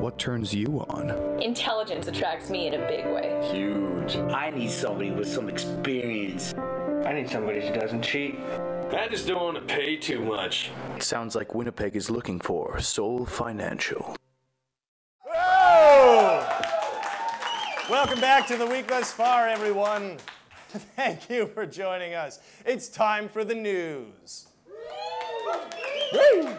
what turns you on? Intelligence attracts me in a big way. Huge. I need somebody with some experience. I need somebody who doesn't cheat. I just don't want to pay too much. Sounds like Winnipeg is looking for Soul Financial. Whoa! Welcome back to the week thus far, everyone. Thank you for joining us. It's time for the news. Woo!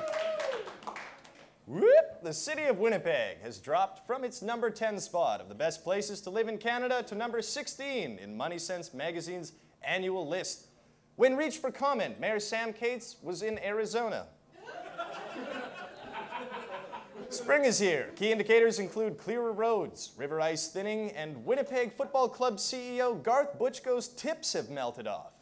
Whoop. The city of Winnipeg has dropped from its number 10 spot of the best places to live in Canada to number 16 in Money Sense magazine's annual list. When reached for comment, Mayor Sam Cates was in Arizona. Spring is here. Key indicators include clearer roads, river ice thinning, and Winnipeg Football Club CEO Garth Butchko's tips have melted off.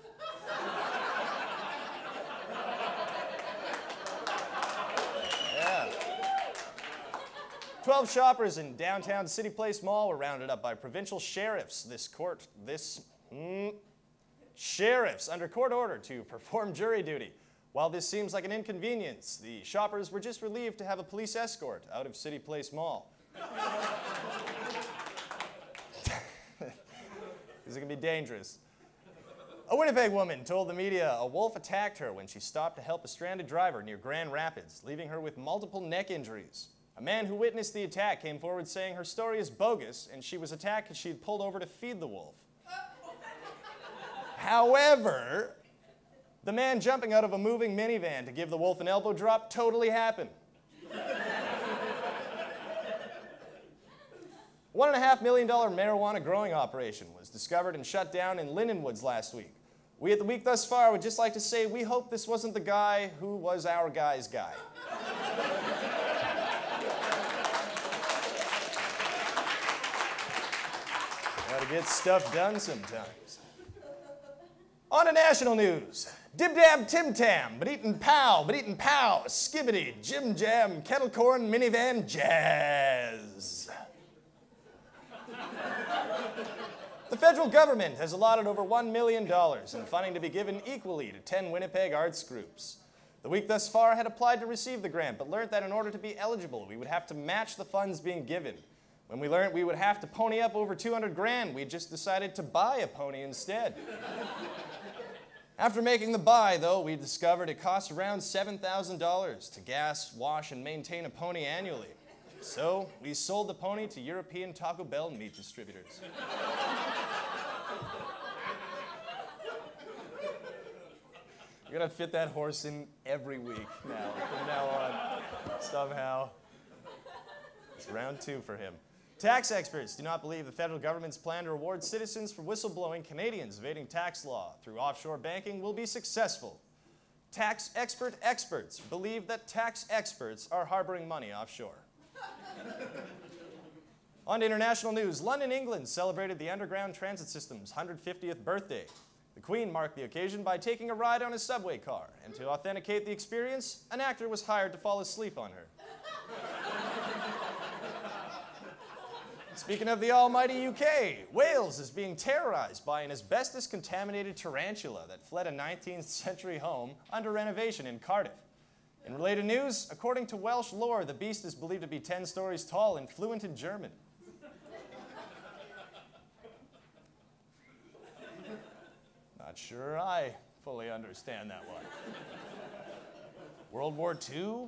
12 shoppers in downtown City Place Mall were rounded up by provincial sheriffs sheriffs under court order to perform jury duty. While this seems like an inconvenience, the shoppers were just relieved to have a police escort out of City Place Mall. This is gonna be dangerous. A Winnipeg woman told the media a wolf attacked her when she stopped to help a stranded driver near Grand Rapids, leaving her with multiple neck injuries. A man who witnessed the attack came forward saying her story is bogus and she was attacked because she had pulled over to feed the wolf. However, the man jumping out of a moving minivan to give the wolf an elbow drop totally happened. $1.5 million marijuana growing operation was discovered and shut down in Lindenwoods last week. We at the Week Thus Far would just like to say we hope this wasn't the guy who was our guy's guy. Gotta get stuff done sometimes. On to national news. Dib-dab Tim-Tam, but-eatin' pow, skibbity, jim-jam, kettle corn, minivan, jazz. The federal government has allotted over $1 million in funding to be given equally to 10 Winnipeg arts groups. The Week Thus Far had applied to receive the grant, but learned that in order to be eligible, we would have to match the funds being given. When we learned we would have to pony up over 200 grand, we just decided to buy a pony instead. After making the buy, though, we discovered it costs around $7,000 to gas, wash, and maintain a pony annually. So we sold the pony to European Taco Bell meat distributors. We're gonna fit that horse in every week now, from now on, somehow. It's round 2 for him. Tax experts do not believe the federal government's plan to reward citizens for whistleblowing Canadians evading tax law through offshore banking will be successful. Tax experts believe that tax experts are harboring money offshore. On to international news. London, England celebrated the Underground Transit System's 150th birthday. The Queen marked the occasion by taking a ride on a subway car, and to authenticate the experience, an actor was hired to fall asleep on her. Speaking of the almighty UK, Wales is being terrorized by an asbestos-contaminated tarantula that fled a 19th century home under renovation in Cardiff. In related news, according to Welsh lore, the beast is believed to be 10 stories tall and fluent in German. Not sure I fully understand that one. World War II?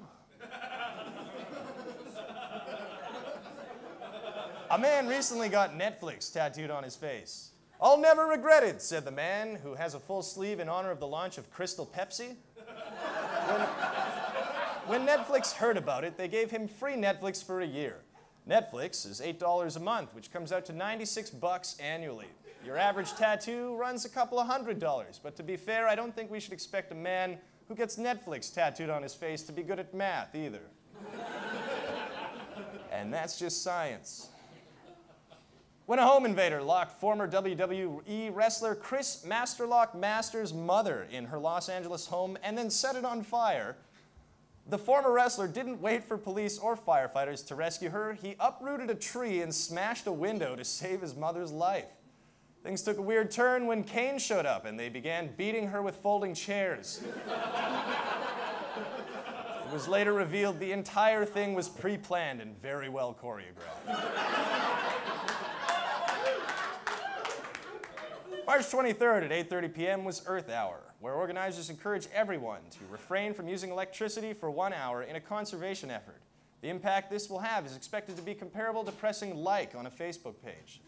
A man recently got Netflix tattooed on his face. "I'll never regret it," said the man, who has a full sleeve in honor of the launch of Crystal Pepsi. When Netflix heard about it, they gave him free Netflix for a year. Netflix is $8 a month, which comes out to $96 annually. Your average tattoo runs a couple of $100, but to be fair, I don't think we should expect a man who gets Netflix tattooed on his face to be good at math either. And that's just science. When a home invader locked former WWE wrestler Chris Masterlock Masters' mother in her Los Angeles home and then set it on fire, the former wrestler didn't wait for police or firefighters to rescue her. He uprooted a tree and smashed a window to save his mother's life. Things took a weird turn when Kane showed up and they began beating her with folding chairs. It was later revealed the entire thing was pre-planned and very well choreographed. March 23rd at 8:30 p.m. was Earth Hour, where organizers encourage everyone to refrain from using electricity for 1 hour in a conservation effort. The impact this will have is expected to be comparable to pressing like on a Facebook page.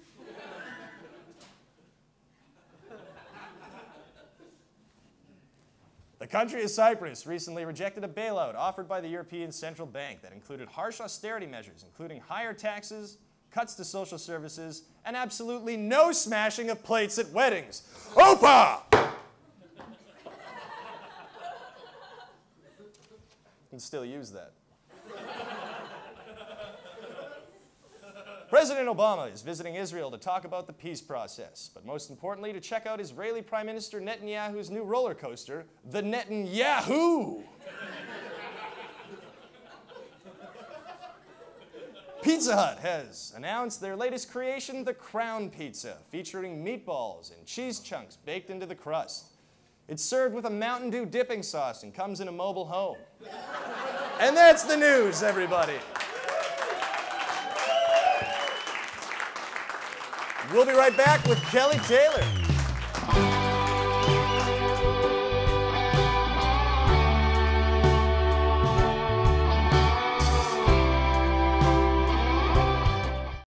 The country of Cyprus recently rejected a bailout offered by the European Central Bank that included harsh austerity measures, including higher taxes, cuts to social services, and absolutely no smashing of plates at weddings. Opa! You can still use that. President Obama is visiting Israel to talk about the peace process, but most importantly, to check out Israeli Prime Minister Netanyahu's new roller coaster, the Netanyahu. Pizza Hut has announced their latest creation, the Crown Pizza, featuring meatballs and cheese chunks baked into the crust. It's served with a Mountain Dew dipping sauce and comes in a mobile home. And that's the news, everybody. We'll be right back with Kelly Taylor.